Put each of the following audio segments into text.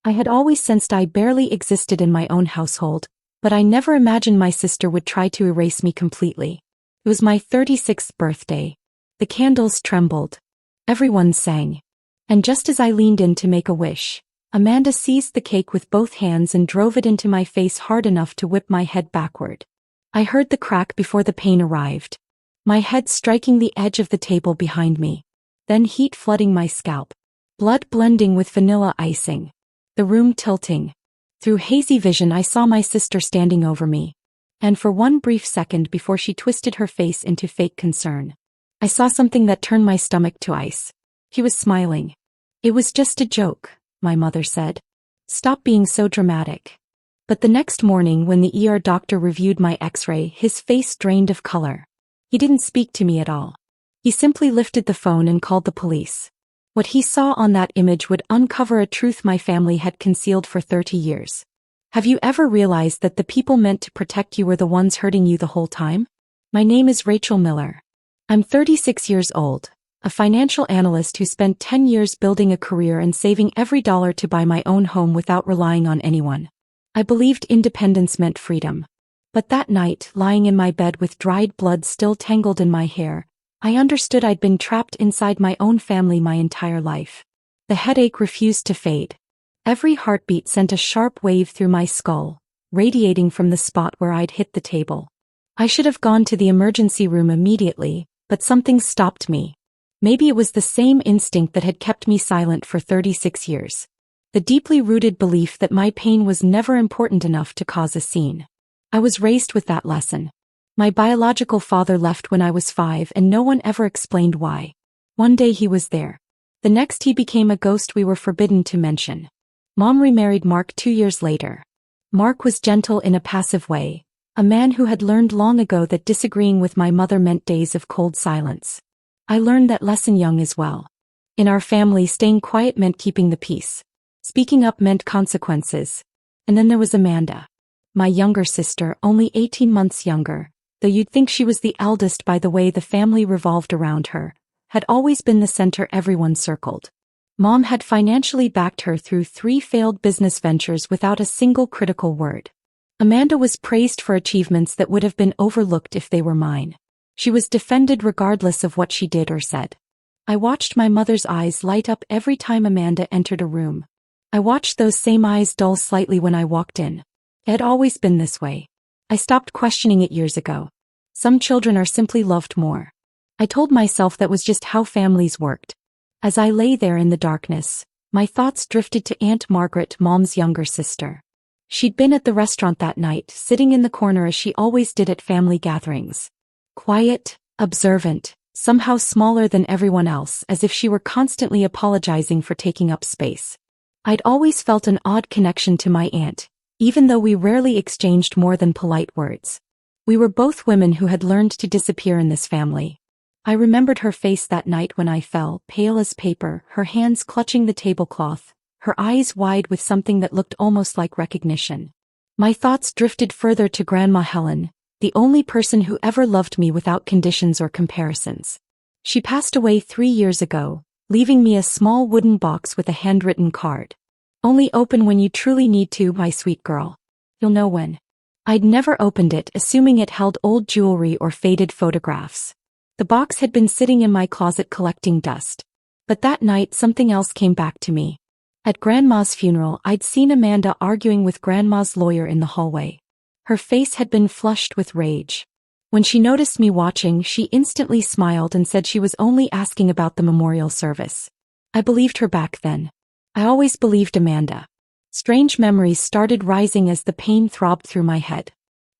I had always sensed I barely existed in my own household, but I never imagined my sister would try to erase me completely. It was my 36th birthday. The candles trembled. Everyone sang. And just as I leaned in to make a wish, Amanda seized the cake with both hands and drove it into my face hard enough to whip my head backward. I heard the crack before the pain arrived. My head striking the edge of the table behind me. Then heat flooding my scalp. Blood blending with vanilla icing. The room tilting. Through hazy vision I saw my sister standing over me. And for one brief second before she twisted her face into fake concern, I saw something that turned my stomach to ice. He was smiling. "It was just a joke," my mother said. "Stop being so dramatic." But the next morning when the ER doctor reviewed my x-ray, his face drained of color. He didn't speak to me at all. He simply lifted the phone and called the police. What he saw on that image would uncover a truth my family had concealed for 30 years. Have you ever realized that the people meant to protect you were the ones hurting you the whole time? My name is Rachel Miller. I'm 36 years old, a financial analyst who spent 10 years building a career and saving every dollar to buy my own home without relying on anyone. I believed independence meant freedom. But that night, lying in my bed with dried blood still tangled in my hair, I understood I'd been trapped inside my own family my entire life. The headache refused to fade. Every heartbeat sent a sharp wave through my skull, radiating from the spot where I'd hit the table. I should have gone to the emergency room immediately, but something stopped me. Maybe it was the same instinct that had kept me silent for 36 years. The deeply rooted belief that my pain was never important enough to cause a scene. I was raised with that lesson. My biological father left when I was 5 and no one ever explained why. One day he was there. The next he became a ghost we were forbidden to mention. Mom remarried Mark 2 years later. Mark was gentle in a passive way, a man who had learned long ago that disagreeing with my mother meant days of cold silence. I learned that lesson young as well. In our family, staying quiet meant keeping the peace. Speaking up meant consequences. And then there was Amanda. My younger sister, only 18 months younger, though you'd think she was the eldest by the way the family revolved around her, had always been the center everyone circled. Mom had financially backed her through 3 failed business ventures without a single critical word. Amanda was praised for achievements that would have been overlooked if they were mine. She was defended regardless of what she did or said. I watched my mother's eyes light up every time Amanda entered a room. I watched those same eyes dull slightly when I walked in. It had always been this way. I stopped questioning it years ago. Some children are simply loved more. I told myself that was just how families worked. As I lay there in the darkness, my thoughts drifted to Aunt Margaret, Mom's younger sister. She'd been at the restaurant that night, sitting in the corner as she always did at family gatherings. Quiet, observant, somehow smaller than everyone else, as if she were constantly apologizing for taking up space. I'd always felt an odd connection to my aunt, even though we rarely exchanged more than polite words. We were both women who had learned to disappear in this family. I remembered her face that night when I fell, pale as paper, her hands clutching the tablecloth, her eyes wide with something that looked almost like recognition. My thoughts drifted further to Grandma Helen, the only person who ever loved me without conditions or comparisons. She passed away 3 years ago, leaving me a small wooden box with a handwritten card. "Only open when you truly need to, my sweet girl. You'll know when." I'd never opened it, assuming it held old jewelry or faded photographs. The box had been sitting in my closet collecting dust. But that night something else came back to me. At Grandma's funeral, I'd seen Amanda arguing with Grandma's lawyer in the hallway. Her face had been flushed with rage. When she noticed me watching, she instantly smiled and said she was only asking about the memorial service. I believed her back then. I always believed Amanda. Strange memories started rising as the pain throbbed through my head.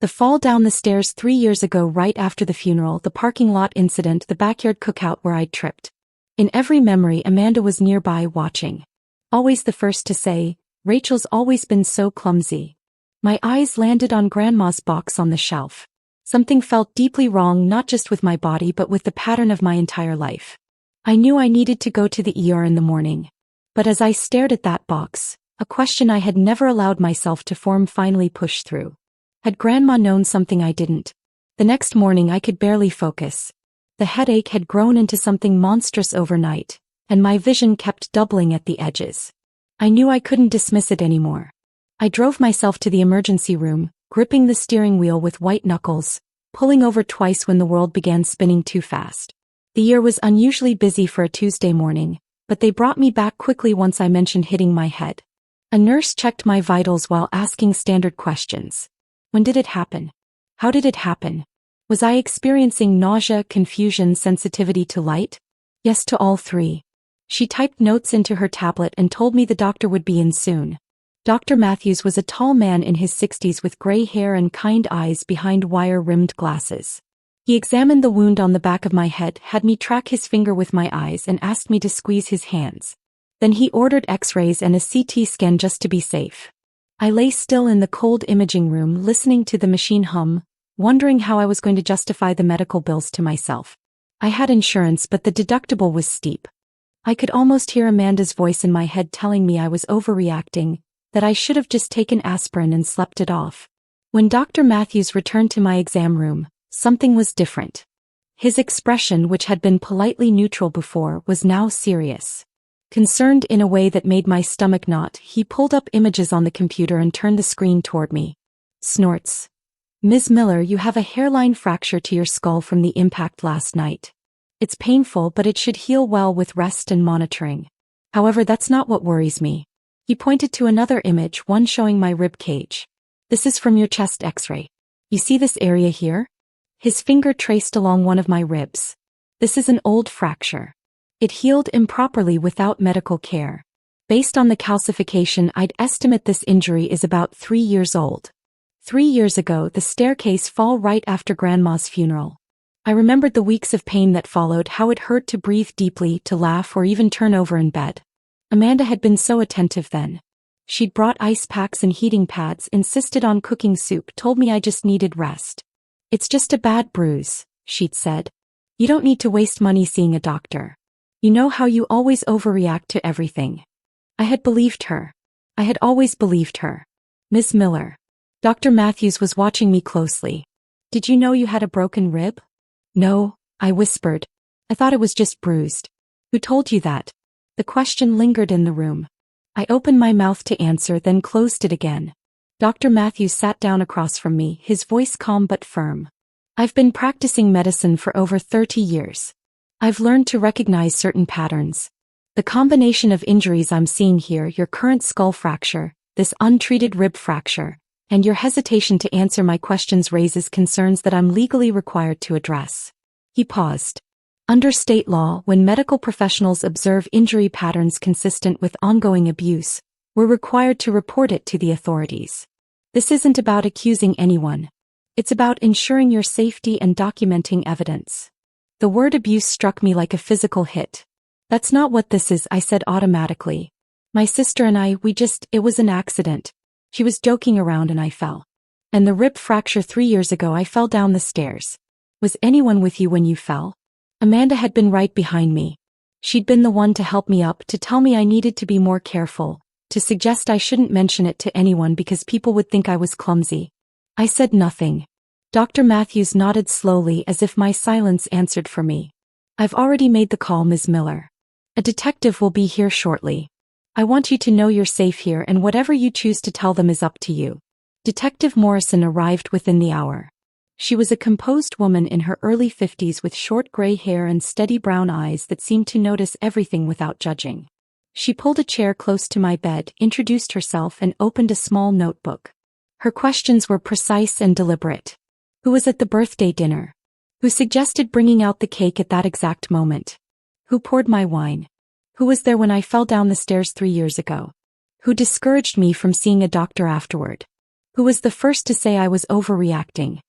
The fall down the stairs 3 years ago right after the funeral, the parking lot incident, the backyard cookout where I'd tripped. In every memory, Amanda was nearby watching. Always the first to say, "Rachel's always been so clumsy." My eyes landed on Grandma's box on the shelf. Something felt deeply wrong, not just with my body but with the pattern of my entire life. I knew I needed to go to the ER in the morning. But as I stared at that box, a question I had never allowed myself to form finally pushed through. Had Grandma known something I didn't? The next morning I could barely focus. The headache had grown into something monstrous overnight, and my vision kept doubling at the edges. I knew I couldn't dismiss it anymore. I drove myself to the emergency room, gripping the steering wheel with white knuckles, pulling over twice when the world began spinning too fast. The year was unusually busy for a Tuesday morning, but they brought me back quickly once I mentioned hitting my head. A nurse checked my vitals while asking standard questions. When did it happen? How did it happen? Was I experiencing nausea, confusion, sensitivity to light? Yes to all three. She typed notes into her tablet and told me the doctor would be in soon. Dr. Matthews was a tall man in his 60s with gray hair and kind eyes behind wire-rimmed glasses. He examined the wound on the back of my head, had me track his finger with my eyes and asked me to squeeze his hands. Then he ordered x-rays and a CT scan just to be safe. I lay still in the cold imaging room listening to the machine hum, wondering how I was going to justify the medical bills to myself. I had insurance, but the deductible was steep. I could almost hear Amanda's voice in my head telling me I was overreacting, that I should have just taken aspirin and slept it off. When Dr. Matthews returned to my exam room, something was different. His expression, which had been politely neutral before, was now serious. Concerned in a way that made my stomach knot, he pulled up images on the computer and turned the screen toward me. Snorts. Ms. Miller, you have a hairline fracture to your skull from the impact last night. It's painful, but it should heal well with rest and monitoring. However, that's not what worries me. He pointed to another image, one showing my rib cage. This is from your chest x-ray. You see this area here? His finger traced along one of my ribs. This is an old fracture. It healed improperly without medical care. Based on the calcification, I'd estimate this injury is about 3 years old. 3 years ago, the staircase fall right after Grandma's funeral. I remembered the weeks of pain that followed, how it hurt to breathe deeply, to laugh, or even turn over in bed. Amanda had been so attentive then. She'd brought ice packs and heating pads, insisted on cooking soup, told me I just needed rest. It's just a bad bruise, she'd said. You don't need to waste money seeing a doctor. You know how you always overreact to everything. I had believed her. I had always believed her. Miss Miller. Dr. Matthews was watching me closely. Did you know you had a broken rib? No, I whispered. I thought it was just bruised. Who told you that? The question lingered in the room. I opened my mouth to answer, then closed it again. Dr. Matthews sat down across from me, his voice calm but firm. I've been practicing medicine for over 30 years. I've learned to recognize certain patterns. The combination of injuries I'm seeing here, your current skull fracture, this untreated rib fracture, and your hesitation to answer my questions raises concerns that I'm legally required to address. He paused. Under state law, when medical professionals observe injury patterns consistent with ongoing abuse, we're required to report it to the authorities. This isn't about accusing anyone. It's about ensuring your safety and documenting evidence. The word abuse struck me like a physical hit. That's not what this is, I said automatically. My sister and I, it was an accident. She was joking around and I fell. And the rib fracture 3 years ago, I fell down the stairs. Was anyone with you when you fell? Amanda had been right behind me. She'd been the one to help me up, to tell me I needed to be more careful, to suggest I shouldn't mention it to anyone because people would think I was clumsy. I said nothing. Dr. Matthews nodded slowly as if my silence answered for me. I've already made the call, Ms. Miller. A detective will be here shortly. I want you to know you're safe here, and whatever you choose to tell them is up to you. Detective Morrison arrived within the hour. She was a composed woman in her early 50s with short gray hair and steady brown eyes that seemed to notice everything without judging. She pulled a chair close to my bed, introduced herself, and opened a small notebook. Her questions were precise and deliberate. Who was at the birthday dinner? Who suggested bringing out the cake at that exact moment? Who poured my wine? Who was there when I fell down the stairs 3 years ago? Who discouraged me from seeing a doctor afterward? Who was the first to say I was overreacting?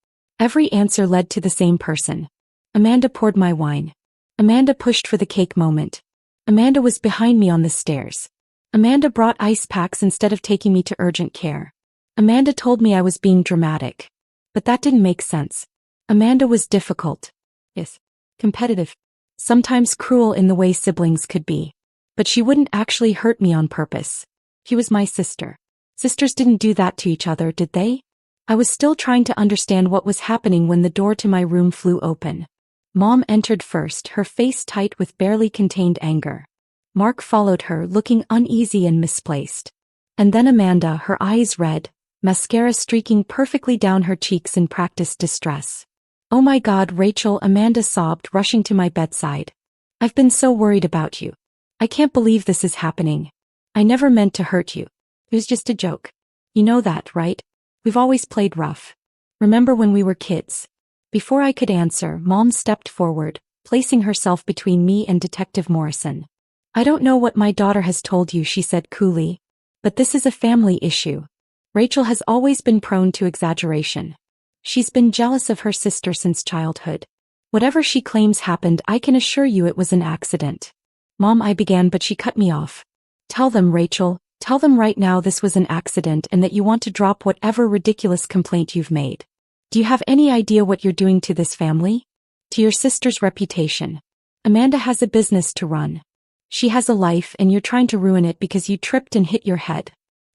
Every answer led to the same person. Amanda poured my wine. Amanda pushed for the cake moment. Amanda was behind me on the stairs. Amanda brought ice packs instead of taking me to urgent care. Amanda told me I was being dramatic. But that didn't make sense. Amanda was difficult. Yes. Competitive. Sometimes cruel in the way siblings could be. But she wouldn't actually hurt me on purpose. She was my sister. Sisters didn't do that to each other, did they? I was still trying to understand what was happening when the door to my room flew open. Mom entered first, her face tight with barely contained anger. Mark followed her, looking uneasy and misplaced. And then Amanda, her eyes red, mascara streaking perfectly down her cheeks in practiced distress. "Oh my God, Rachel," Amanda sobbed, rushing to my bedside. "I've been so worried about you. I can't believe this is happening. I never meant to hurt you. It was just a joke. You know that, right? We've always played rough. Remember when we were kids?" Before I could answer, Mom stepped forward, placing herself between me and Detective Morrison. "I don't know what my daughter has told you," she said coolly, "but this is a family issue. Rachel has always been prone to exaggeration. She's been jealous of her sister since childhood. Whatever she claims happened, I can assure you it was an accident." "Mom," I began, but she cut me off. "Tell them, Rachel, tell them right now this was an accident and that you want to drop whatever ridiculous complaint you've made. Do you have any idea what you're doing to this family? To your sister's reputation? Amanda has a business to run. She has a life and you're trying to ruin it because you tripped and hit your head."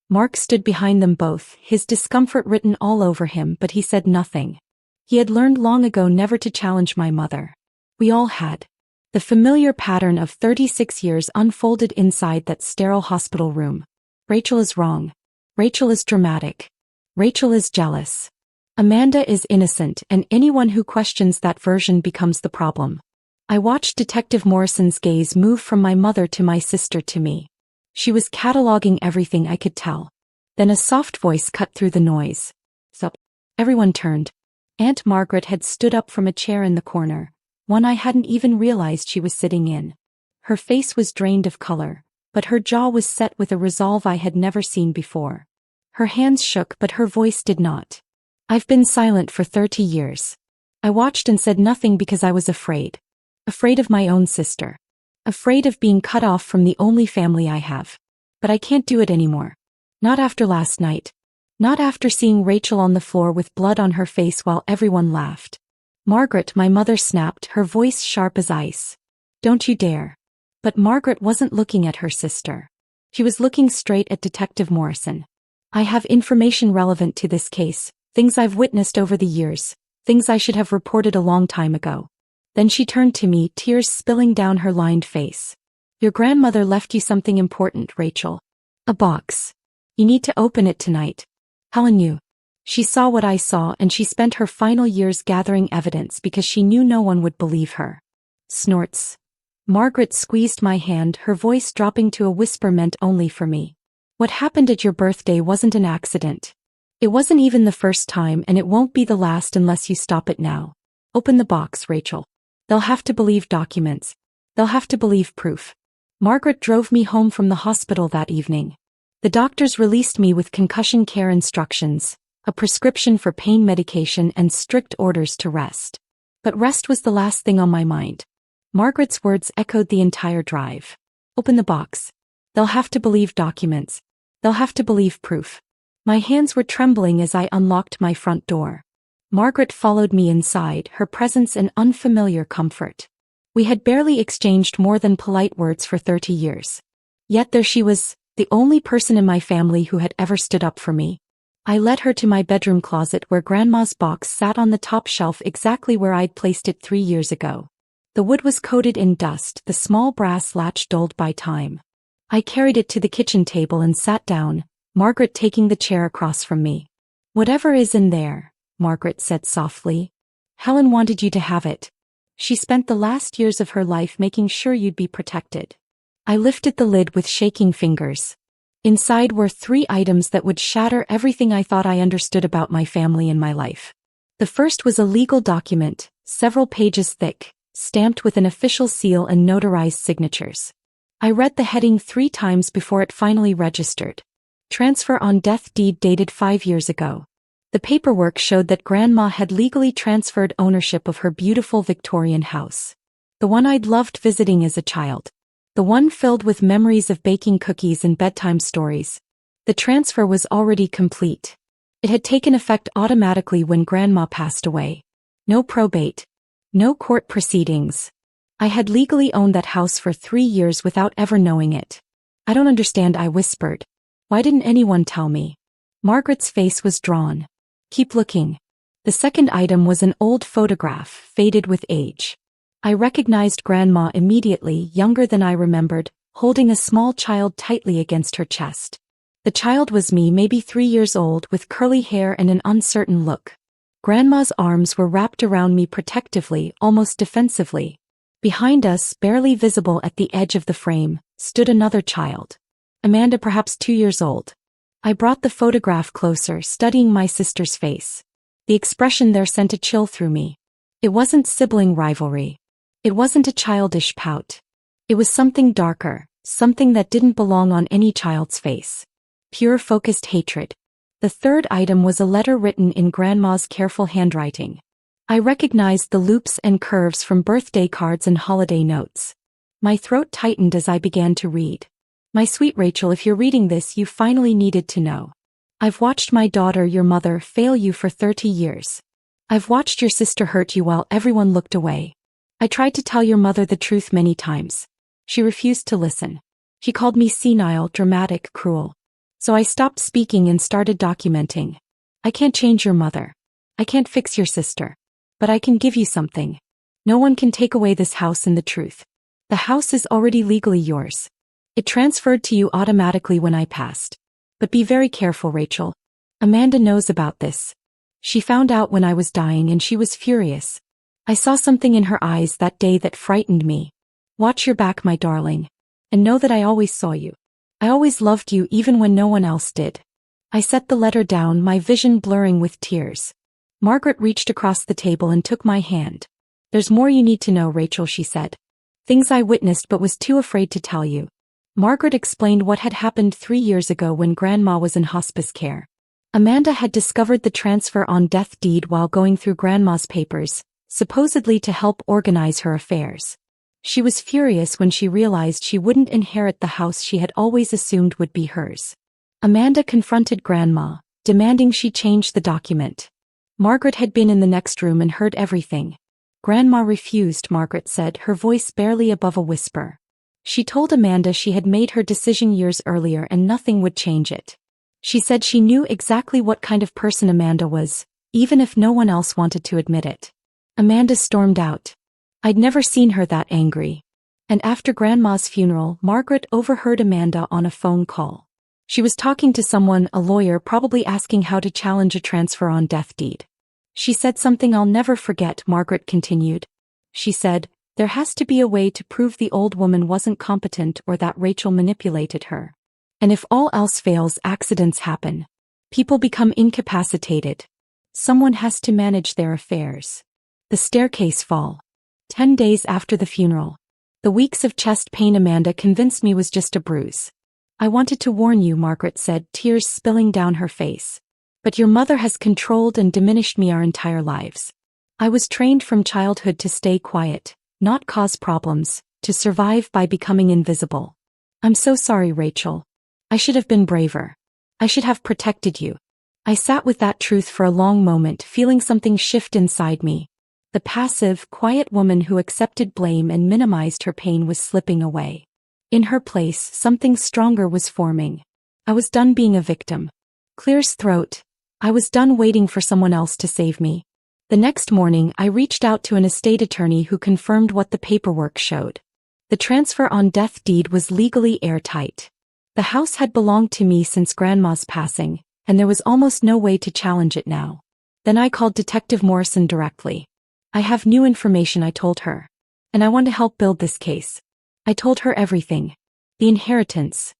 Mark stood behind them both, his discomfort written all over him, but he said nothing. He had learned long ago never to challenge my mother. We all had. The familiar pattern of 36 years unfolded inside that sterile hospital room. Rachel is wrong. Rachel is dramatic. Rachel is jealous. Amanda is innocent, and anyone who questions that version becomes the problem. I watched Detective Morrison's gaze move from my mother to my sister to me. She was cataloging everything I could tell. Then a soft voice cut through the noise. "Sup?" Everyone turned. Aunt Margaret had stood up from a chair in the corner, one I hadn't even realized she was sitting in. Her face was drained of color, but her jaw was set with a resolve I had never seen before. Her hands shook, but her voice did not. "I've been silent for 30 years. I watched and said nothing because I was afraid. Afraid of my own sister. Afraid of being cut off from the only family I have. But I can't do it anymore. Not after last night. Not after seeing Rachel on the floor with blood on her face while everyone laughed." "Margaret," my mother snapped, her voice sharp as ice. "Don't you dare." But Margaret wasn't looking at her sister. She was looking straight at Detective Morrison. "I have information relevant to this case, things I've witnessed over the years, things I should have reported a long time ago." Then she turned to me, tears spilling down her lined face. "Your grandmother left you something important, Rachel. A box. You need to open it tonight." Helen knew. She saw what I saw, and she spent her final years gathering evidence because she knew no one would believe her. Snorts. Margaret squeezed my hand, her voice dropping to a whisper meant only for me. "What happened at your birthday wasn't an accident. It wasn't even the first time, and it won't be the last unless you stop it now. Open the box, Rachel. They'll have to believe documents. They'll have to believe proof." Margaret drove me home from the hospital that evening. The doctors released me with concussion care instructions, a prescription for pain medication, and strict orders to rest. But rest was the last thing on my mind. Margaret's words echoed the entire drive. "Open the box. They'll have to believe documents. They'll have to believe proof." My hands were trembling as I unlocked my front door. Margaret followed me inside, her presence an unfamiliar comfort. We had barely exchanged more than polite words for 30 years. Yet there she was, the only person in my family who had ever stood up for me. I led her to my bedroom closet where Grandma's box sat on the top shelf exactly where I'd placed it 3 years ago. The wood was coated in dust, the small brass latch dulled by time. I carried it to the kitchen table and sat down, Margaret taking the chair across from me. "Whatever is in there," Margaret said softly, "Helen wanted you to have it. She spent the last years of her life making sure you'd be protected." I lifted the lid with shaking fingers. Inside were 3 items that would shatter everything I thought I understood about my family and my life. The first was a legal document, several pages thick, stamped with an official seal and notarized signatures. I read the heading 3 times before it finally registered. Transfer on death deed dated 5 years ago. The paperwork showed that Grandma had legally transferred ownership of her beautiful Victorian house. The one I'd loved visiting as a child. The one filled with memories of baking cookies and bedtime stories. The transfer was already complete. It had taken effect automatically when Grandma passed away. No probate. No court proceedings. I had legally owned that house for 3 years without ever knowing it. "I don't understand," I whispered. "Why didn't anyone tell me?" Margaret's face was drawn. "Keep looking." The second item was an old photograph, faded with age. I recognized Grandma immediately, younger than I remembered, holding a small child tightly against her chest. The child was me, maybe 3 years old, with curly hair and an uncertain look. Grandma's arms were wrapped around me protectively, almost defensively. Behind us, barely visible at the edge of the frame, stood another child. Amanda, perhaps 2 years old. I brought the photograph closer, studying my sister's face. The expression there sent a chill through me. It wasn't sibling rivalry. It wasn't a childish pout. It was something darker, something that didn't belong on any child's face. Pure focused hatred. The third item was a letter written in Grandma's careful handwriting. I recognized the loops and curves from birthday cards and holiday notes. My throat tightened as I began to read. My sweet Rachel, if you're reading this, you finally needed to know. I've watched my daughter, your mother, fail you for 30 years. I've watched your sister hurt you while everyone looked away. I tried to tell your mother the truth many times. She refused to listen. She called me senile, dramatic, cruel. So I stopped speaking and started documenting. I can't change your mother. I can't fix your sister. But I can give you something. No one can take away this house and the truth. The house is already legally yours. It transferred to you automatically when I passed. But be very careful, Rachel. Amanda knows about this. She found out when I was dying and she was furious. I saw something in her eyes that day that frightened me. Watch your back, my darling. And know that I always saw you. I always loved you even when no one else did. I set the letter down, my vision blurring with tears. Margaret reached across the table and took my hand. There's more you need to know, Rachel, she said. Things I witnessed but was too afraid to tell you. Margaret explained what had happened 3 years ago when Grandma was in hospice care. Amanda had discovered the transfer on death deed while going through Grandma's papers, supposedly to help organize her affairs. She was furious when she realized she wouldn't inherit the house she had always assumed would be hers. Amanda confronted Grandma, demanding she change the document. Margaret had been in the next room and heard everything. Grandma refused, Margaret said, her voice barely above a whisper. She told Amanda she had made her decision years earlier and nothing would change it. She said she knew exactly what kind of person Amanda was, even if no one else wanted to admit it. Amanda stormed out. I'd never seen her that angry. And after Grandma's funeral, Margaret overheard Amanda on a phone call. She was talking to someone, a lawyer, probably asking how to challenge a transfer on death deed. She said something I'll never forget, Margaret continued. She said, there has to be a way to prove the old woman wasn't competent or that Rachel manipulated her. And if all else fails, accidents happen. People become incapacitated. Someone has to manage their affairs. The staircase fall. 10 days after the funeral. The weeks of chest pain Amanda convinced me was just a bruise. I wanted to warn you, Margaret said, tears spilling down her face. But your mother has controlled and diminished me our entire lives. I was trained from childhood to stay quiet, not cause problems, to survive by becoming invisible. I'm so sorry, Rachel. I should have been braver. I should have protected you. I sat with that truth for a long moment, feeling something shift inside me. The passive, quiet woman who accepted blame and minimized her pain was slipping away. In her place, something stronger was forming. I was done being a victim. Clear's throat. I was done waiting for someone else to save me. The next morning, I reached out to an estate attorney who confirmed what the paperwork showed. The transfer on death deed was legally airtight. The house had belonged to me since Grandma's passing, and there was almost no way to challenge it now. Then I called Detective Morrison directly. I have new information, I told her. And I want to help build this case. I told her everything. The inheritance.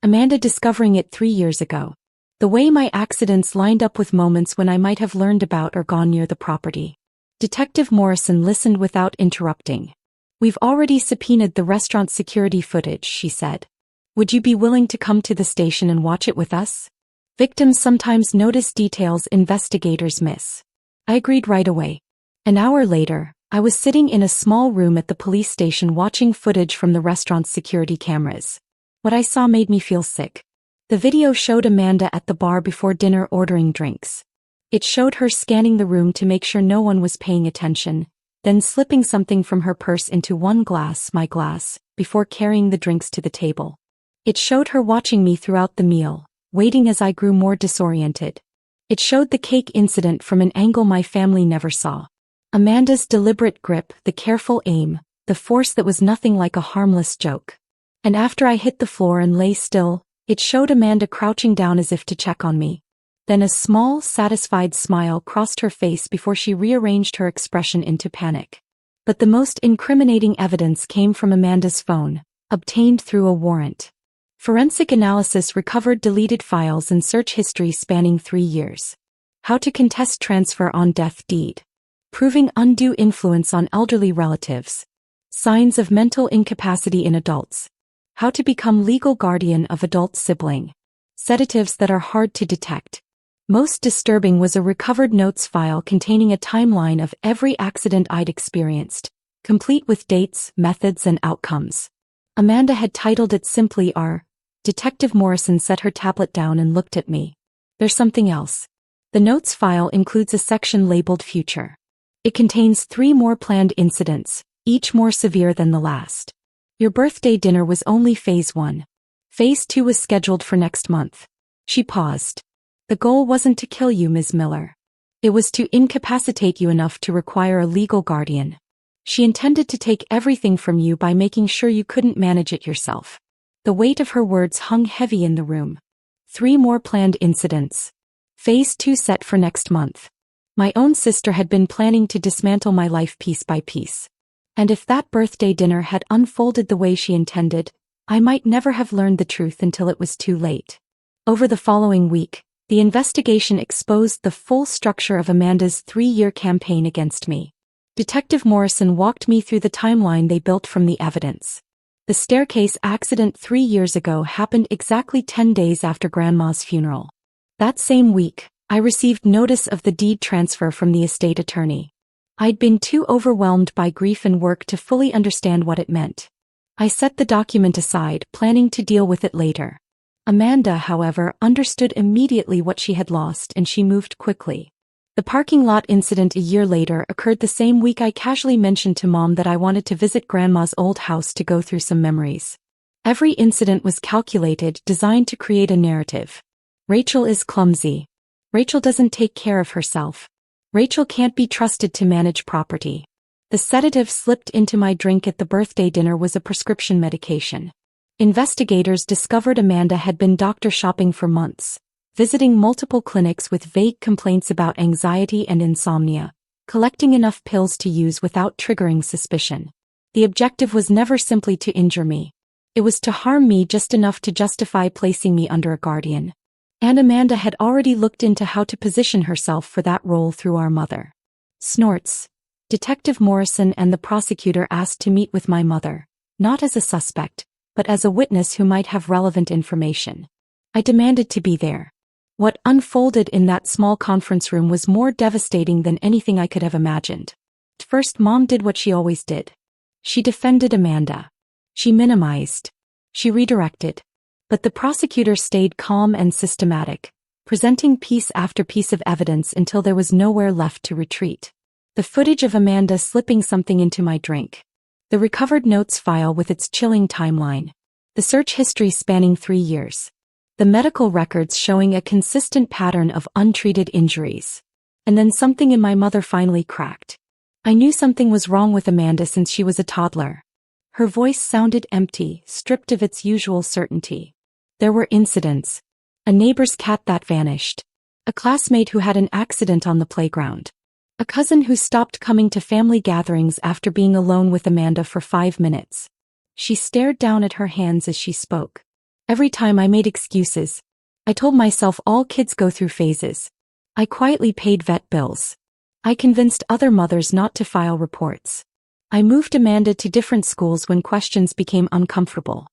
Amanda discovering it 3 years ago. The way my accidents lined up with moments when I might have learned about or gone near the property. Detective Morrison listened without interrupting. We've already subpoenaed the restaurant security footage, she said. Would you be willing to come to the station and watch it with us? Victims sometimes notice details investigators miss. I agreed right away. An hour later, I was sitting in a small room at the police station watching footage from the restaurant's security cameras. What I saw made me feel sick. The video showed Amanda at the bar before dinner ordering drinks. It showed her scanning the room to make sure no one was paying attention, then slipping something from her purse into one glass, my glass, before carrying the drinks to the table. It showed her watching me throughout the meal, waiting as I grew more disoriented. It showed the cake incident from an angle my family never saw. Amanda's deliberate grip, the careful aim, the force that was nothing like a harmless joke. And after I hit the floor and lay still, it showed Amanda crouching down as if to check on me. Then a small, satisfied smile crossed her face before she rearranged her expression into panic. But the most incriminating evidence came from Amanda's phone, obtained through a warrant. Forensic analysis recovered deleted files and search history spanning 3 years. How to contest transfer on death deed. Proving undue influence on elderly relatives. Signs of mental incapacity in adults. How to become legal guardian of adult sibling. Sedatives that are hard to detect. Most disturbing was a recovered notes file containing a timeline of every accident I'd experienced, complete with dates, methods, and outcomes. Amanda had titled it simply R. Detective Morrison set her tablet down and looked at me. There's something else. The notes file includes a section labeled Future. It contains 3 more planned incidents, each more severe than the last. Your birthday dinner was only phase 1. Phase 2 was scheduled for next month. She paused. The goal wasn't to kill you, Ms. Miller. It was to incapacitate you enough to require a legal guardian. She intended to take everything from you by making sure you couldn't manage it yourself. The weight of her words hung heavy in the room. 3 more planned incidents. Phase 2 set for next month. My own sister had been planning to dismantle my life piece by piece. And if that birthday dinner had unfolded the way she intended, I might never have learned the truth until it was too late. Over the following week, the investigation exposed the full structure of Amanda's 3-year campaign against me. Detective Morrison walked me through the timeline they built from the evidence. The staircase accident 3 years ago happened exactly 10 days after Grandma's funeral. That same week, I received notice of the deed transfer from the estate attorney. I'd been too overwhelmed by grief and work to fully understand what it meant. I set the document aside, planning to deal with it later. Amanda, however, understood immediately what she had lost and she moved quickly. The parking lot incident a year later occurred the same week I casually mentioned to Mom that I wanted to visit Grandma's old house to go through some memories. Every incident was calculated, designed to create a narrative. Rachel is clumsy. Rachel doesn't take care of herself. Rachel can't be trusted to manage property. The sedative slipped into my drink at the birthday dinner was a prescription medication. Investigators discovered Amanda had been doctor shopping for months, visiting multiple clinics with vague complaints about anxiety and insomnia, collecting enough pills to use without triggering suspicion. The objective was never simply to injure me. It was to harm me just enough to justify placing me under a guardian. And Amanda had already looked into how to position herself for that role through our mother. Snorts. Detective Morrison and the prosecutor asked to meet with my mother, not as a suspect, but as a witness who might have relevant information. I demanded to be there. What unfolded in that small conference room was more devastating than anything I could have imagined. First, Mom did what she always did. She defended Amanda. She minimized. She redirected. But the prosecutor stayed calm and systematic, presenting piece after piece of evidence until there was nowhere left to retreat. The footage of Amanda slipping something into my drink. The recovered notes file with its chilling timeline. The search history spanning 3 years. The medical records showing a consistent pattern of untreated injuries. And then something in my mother finally cracked. I knew something was wrong with Amanda since she was a toddler. Her voice sounded empty, stripped of its usual certainty. There were incidents. A neighbor's cat that vanished. A classmate who had an accident on the playground. A cousin who stopped coming to family gatherings after being alone with Amanda for 5 minutes. She stared down at her hands as she spoke. Every time I made excuses. I told myself all kids go through phases. I quietly paid vet bills. I convinced other mothers not to file reports. I moved Amanda to different schools when questions became uncomfortable.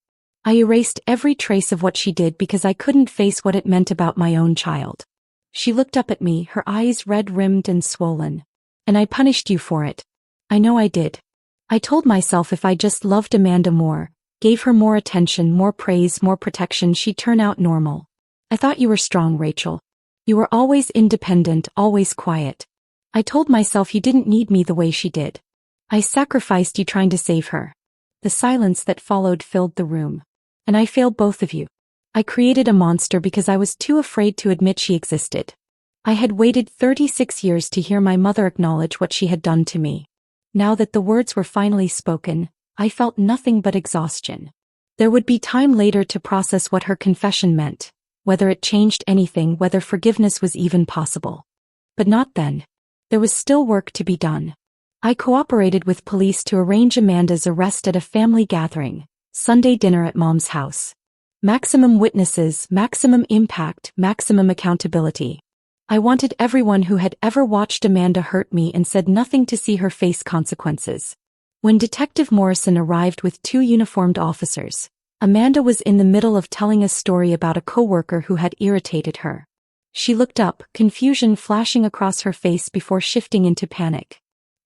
I erased every trace of what she did because I couldn't face what it meant about my own child. She looked up at me, her eyes red-rimmed and swollen. And I punished you for it. I know I did. I told myself if I just loved Amanda more, gave her more attention, more praise, more protection, she'd turn out normal. I thought you were strong, Rachel. You were always independent, always quiet. I told myself you didn't need me the way she did. I sacrificed you trying to save her. The silence that followed filled the room. And I failed both of you. I created a monster because I was too afraid to admit she existed. I had waited 36 years to hear my mother acknowledge what she had done to me. Now that the words were finally spoken, I felt nothing but exhaustion. There would be time later to process what her confession meant, whether it changed anything, whether forgiveness was even possible. But not then. There was still work to be done. I cooperated with police to arrange Amanda's arrest at a family gathering, Sunday dinner at Mom's house. Maximum witnesses, maximum impact, maximum accountability. I wanted everyone who had ever watched Amanda hurt me and said nothing to see her face consequences. When Detective Morrison arrived with 2 uniformed officers, Amanda was in the middle of telling a story about a coworker who had irritated her. She looked up, confusion flashing across her face before shifting into panic.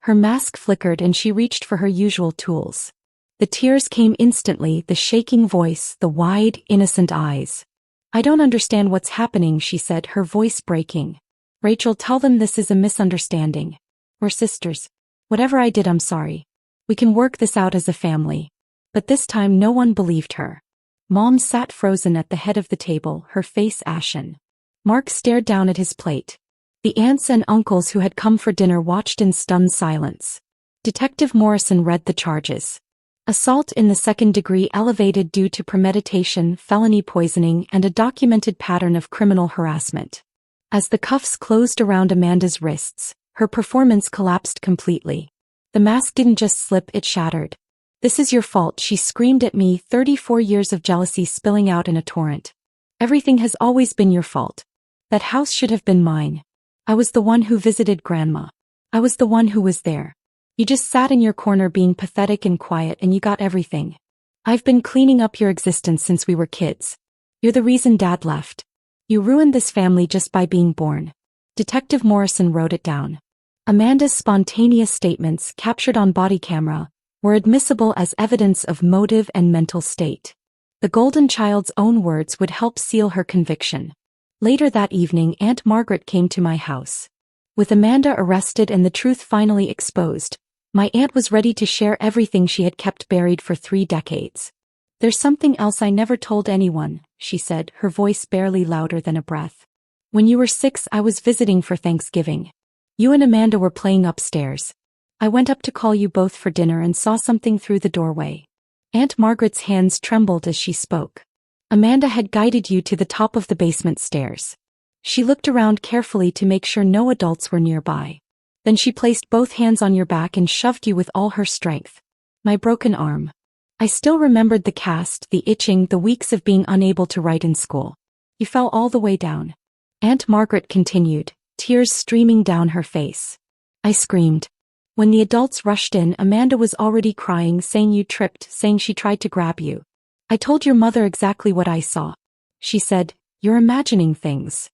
Her mask flickered and she reached for her usual tools. The tears came instantly, the shaking voice, the wide, innocent eyes. "I don't understand what's happening," she said, her voice breaking. "Rachel, tell them this is a misunderstanding. We're sisters. Whatever I did, I'm sorry. We can work this out as a family." But this time no one believed her. Mom sat frozen at the head of the table, her face ashen. Mark stared down at his plate. The aunts and uncles who had come for dinner watched in stunned silence. Detective Morrison read the charges. Assault in the 2nd degree elevated due to premeditation, felony poisoning, and a documented pattern of criminal harassment. As the cuffs closed around Amanda's wrists, her performance collapsed completely. The mask didn't just slip, it shattered. "This is your fault," she screamed at me, 34 years of jealousy spilling out in a torrent. "Everything has always been your fault. That house should have been mine. I was the one who visited Grandma. I was the one who was there. You just sat in your corner being pathetic and quiet and you got everything. I've been cleaning up your existence since we were kids. You're the reason Dad left. You ruined this family just by being born." Detective Morrison wrote it down. Amanda's spontaneous statements, captured on body camera, were admissible as evidence of motive and mental state. The golden child's own words would help seal her conviction. Later that evening, Aunt Margaret came to my house. With Amanda arrested and the truth finally exposed, my aunt was ready to share everything she had kept buried for 3 decades. "There's something else I never told anyone," she said, her voice barely louder than a breath. "When you were 6, I was visiting for Thanksgiving. You and Amanda were playing upstairs. I went up to call you both for dinner and saw something through the doorway." Aunt Margaret's hands trembled as she spoke. "Amanda had guided you to the top of the basement stairs. She looked around carefully to make sure no adults were nearby. Then she placed both hands on your back and shoved you with all her strength. My broken arm. I still remembered the cast, the itching, the weeks of being unable to write in school. You fell all the way down." Aunt Margaret continued, tears streaming down her face. "I screamed. When the adults rushed in, Amanda was already crying, saying you tripped, saying she tried to grab you. I told your mother exactly what I saw. She said, 'You're imagining things.'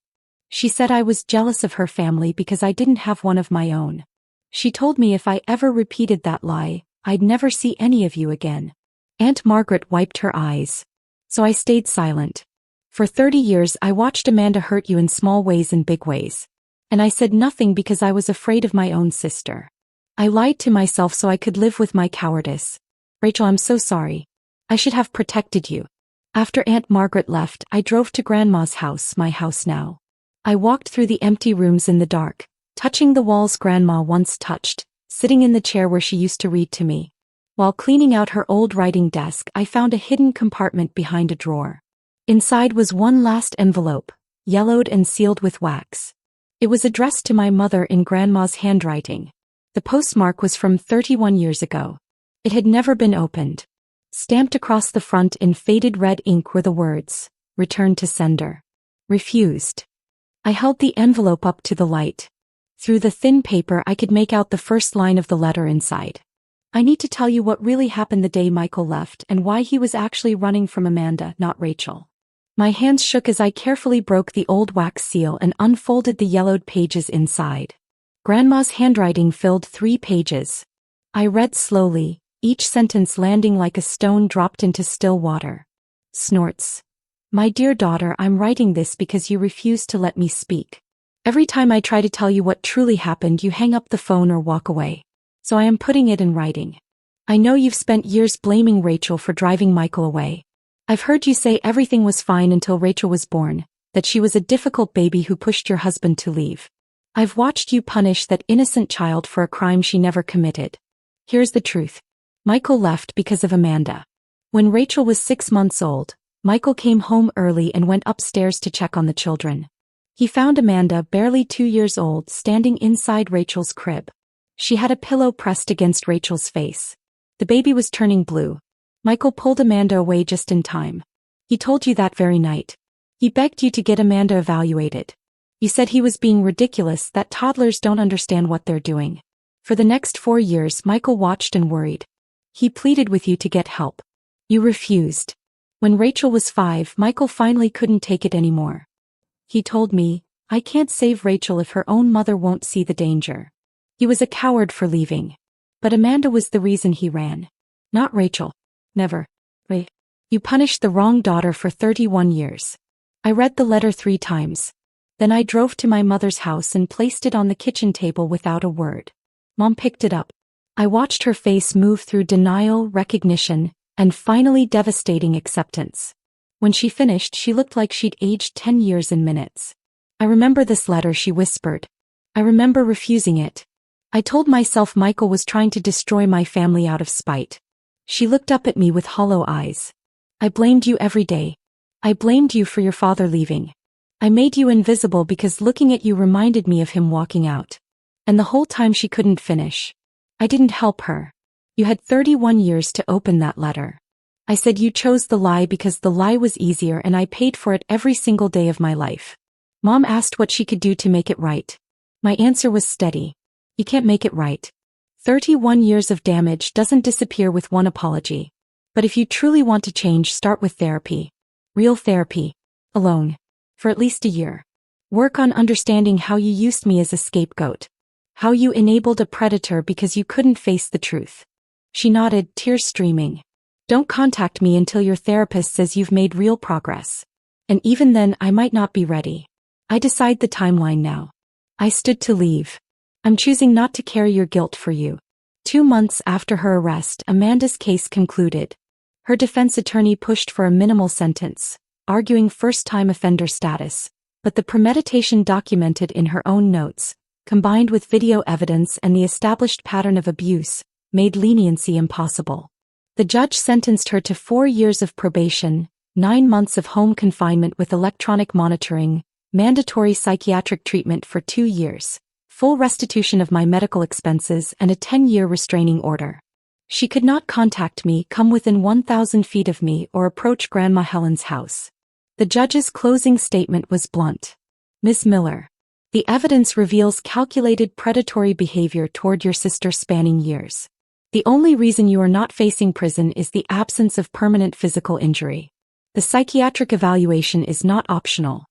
She said I was jealous of her family because I didn't have one of my own. She told me if I ever repeated that lie, I'd never see any of you again." Aunt Margaret wiped her eyes. "So I stayed silent. For 30 years I watched Amanda hurt you in small ways and big ways. And I said nothing because I was afraid of my own sister. I lied to myself so I could live with my cowardice. Rachel, I'm so sorry. I should have protected you." After Aunt Margaret left, I drove to Grandma's house, my house now. I walked through the empty rooms in the dark, touching the walls Grandma once touched, sitting in the chair where she used to read to me. While cleaning out her old writing desk, I found a hidden compartment behind a drawer. Inside was one last envelope, yellowed and sealed with wax. It was addressed to my mother in Grandma's handwriting. The postmark was from 31 years ago. It had never been opened. Stamped across the front in faded red ink were the words, "Return to sender. Refused." I held the envelope up to the light. Through the thin paper I could make out the first line of the letter inside. "I need to tell you what really happened the day Michael left and why he was actually running from Amanda, not Rachel." My hands shook as I carefully broke the old wax seal and unfolded the yellowed pages inside. Grandma's handwriting filled 3 pages. I read slowly, each sentence landing like a stone dropped into still water. Snorts. "My dear daughter, I'm writing this because you refuse to let me speak. Every time I try to tell you what truly happened, you hang up the phone or walk away. So I am putting it in writing. I know you've spent years blaming Rachel for driving Michael away. I've heard you say everything was fine until Rachel was born, that she was a difficult baby who pushed your husband to leave. I've watched you punish that innocent child for a crime she never committed. Here's the truth. Michael left because of Amanda. When Rachel was 6 months old, Michael came home early and went upstairs to check on the children. He found Amanda, barely 2 years old, standing inside Rachel's crib. She had a pillow pressed against Rachel's face. The baby was turning blue. Michael pulled Amanda away just in time. He told you that very night. He begged you to get Amanda evaluated. You said he was being ridiculous, that toddlers don't understand what they're doing. For the next 4 years, Michael watched and worried. He pleaded with you to get help. You refused. When Rachel was 5, Michael finally couldn't take it anymore. He told me, "I can't save Rachel if her own mother won't see the danger." He was a coward for leaving. But Amanda was the reason he ran. Not Rachel. Never. Wait. You punished the wrong daughter for 31 years. I read the letter 3 times. Then I drove to my mother's house and placed it on the kitchen table without a word. Mom picked it up. I watched her face move through denial, recognition, and finally devastating acceptance. When she finished, she looked like she'd aged 10 years in minutes. "I remember this letter," she whispered. "I remember refusing it. I told myself Michael was trying to destroy my family out of spite." She looked up at me with hollow eyes. "I blamed you every day. I blamed you for your father leaving. I made you invisible because looking at you reminded me of him walking out." And the whole time she couldn't finish. "I didn't help her. You had 31 years to open that letter. I said you chose the lie because the lie was easier, and I paid for it every single day of my life." Mom asked what she could do to make it right. My answer was steady. You can't make it right. 31 years of damage doesn't disappear with one apology. But if you truly want to change, start with therapy. Real therapy. Alone. For at least a year. Work on understanding how you used me as a scapegoat. How you enabled a predator because you couldn't face the truth. She nodded, tears streaming. "Don't contact me until your therapist says you've made real progress. And even then, I might not be ready. I decide the timeline now." I stood to leave. "I'm choosing not to carry your guilt for you." 2 months after her arrest, Amanda's case concluded. Her defense attorney pushed for a minimal sentence, arguing first-time offender status, but the premeditation documented in her own notes, combined with video evidence and the established pattern of abuse, made leniency impossible. The judge sentenced her to 4 years of probation, 9 months of home confinement with electronic monitoring, mandatory psychiatric treatment for 2 years, full restitution of my medical expenses, and a 10-year restraining order. She could not contact me, come within 1,000 feet of me, or approach Grandma Helen's house. The judge's closing statement was blunt. "Ms. Miller, the evidence reveals calculated predatory behavior toward your sister spanning years. The only reason you are not facing prison is the absence of permanent physical injury. The psychiatric evaluation is not optional.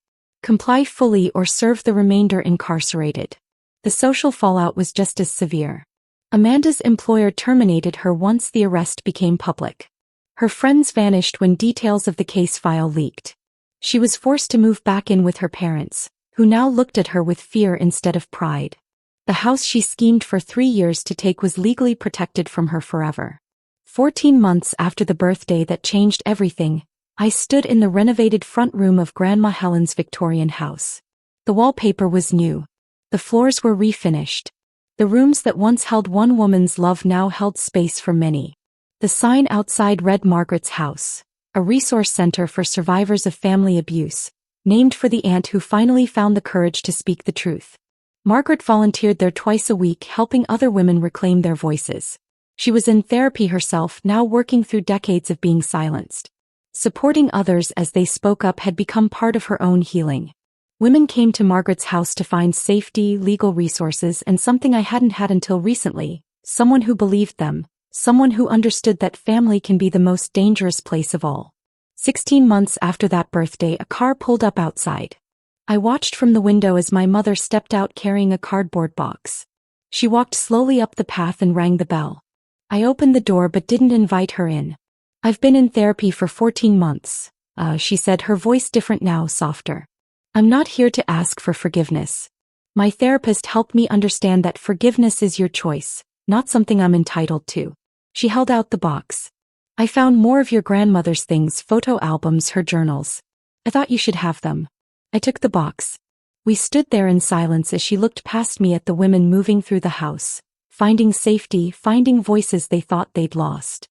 Comply fully or serve the remainder incarcerated." The social fallout was just as severe. Amanda's employer terminated her once the arrest became public. Her friends vanished when details of the case file leaked. She was forced to move back in with her parents, who now looked at her with fear instead of pride. The house she schemed for 3 years to take was legally protected from her forever. 14 months after the birthday that changed everything, I stood in the renovated front room of Grandma Helen's Victorian house. The wallpaper was new. The floors were refinished. The rooms that once held one woman's love now held space for many. The sign outside read Margaret's House, a resource center for survivors of family abuse, named for the aunt who finally found the courage to speak the truth. Margaret volunteered there twice a week, helping other women reclaim their voices. She was in therapy herself, now working through decades of being silenced. Supporting others as they spoke up had become part of her own healing. Women came to Margaret's house to find safety, legal resources, and something I hadn't had until recently, someone who believed them, someone who understood that family can be the most dangerous place of all. 16 months after that birthday, a car pulled up outside. I watched from the window as my mother stepped out carrying a cardboard box. She walked slowly up the path and rang the bell. I opened the door but didn't invite her in. "I've been in therapy for 14 months, she said, her voice different now, softer. "I'm not here to ask for forgiveness. My therapist helped me understand that forgiveness is your choice, not something I'm entitled to." She held out the box. "I found more of your grandmother's things, photo albums, her journals. I thought you should have them." I took the box. We stood there in silence as she looked past me at the women moving through the house, finding safety, finding voices they thought they'd lost.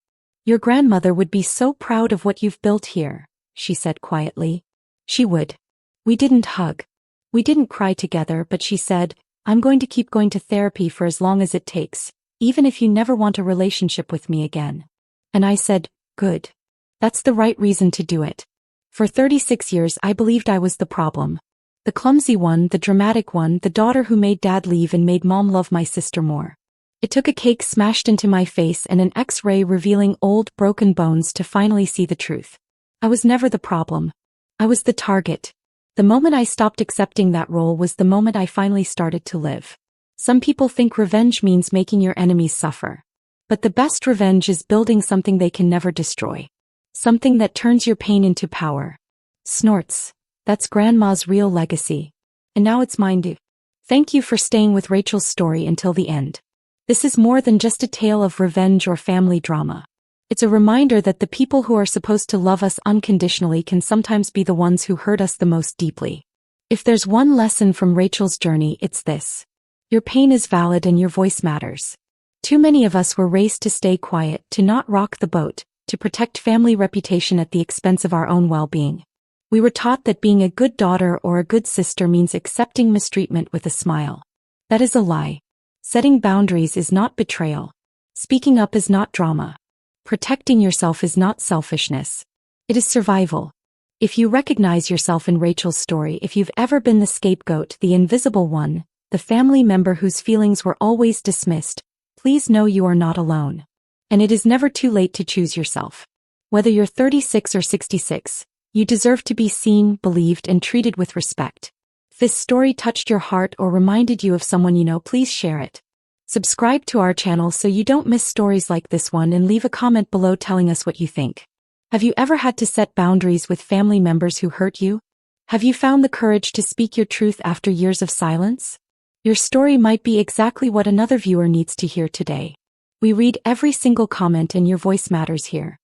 Your grandmother would be so proud of what you've built here, she said quietly. She would. We didn't hug. We didn't cry together, but she said, I'm going to keep going to therapy for as long as it takes, even if you never want a relationship with me again. And I said, good. That's the right reason to do it. For 36 years I believed I was the problem. The clumsy one, the dramatic one, the daughter who made dad leave and made mom love my sister more. It took a cake smashed into my face and an X-ray revealing old, broken bones to finally see the truth. I was never the problem. I was the target. The moment I stopped accepting that role was the moment I finally started to live. Some people think revenge means making your enemies suffer. But the best revenge is building something they can never destroy. Something that turns your pain into power. Snorts. That's Grandma's real legacy. And now it's mine too. Thank you for staying with Rachel's story until the end. This is more than just a tale of revenge or family drama. It's a reminder that the people who are supposed to love us unconditionally can sometimes be the ones who hurt us the most deeply. If there's one lesson from Rachel's journey, it's this. Your pain is valid and your voice matters. Too many of us were raised to stay quiet, to not rock the boat, to protect family reputation at the expense of our own well-being. We were taught that being a good daughter or a good sister means accepting mistreatment with a smile. That is a lie. Setting boundaries is not betrayal. Speaking up is not drama. Protecting yourself is not selfishness. It is survival. If you recognize yourself in Rachel's story, if you've ever been the scapegoat, the invisible one, the family member whose feelings were always dismissed, please know you are not alone. And it is never too late to choose yourself. Whether you're 36 or 66, you deserve to be seen, believed, and treated with respect. If this story touched your heart or reminded you of someone you know, please share it. Subscribe to our channel so you don't miss stories like this one, and leave a comment below telling us what you think. Have you ever had to set boundaries with family members who hurt you? Have you found the courage to speak your truth after years of silence? Your story might be exactly what another viewer needs to hear today. We read every single comment and your voice matters here.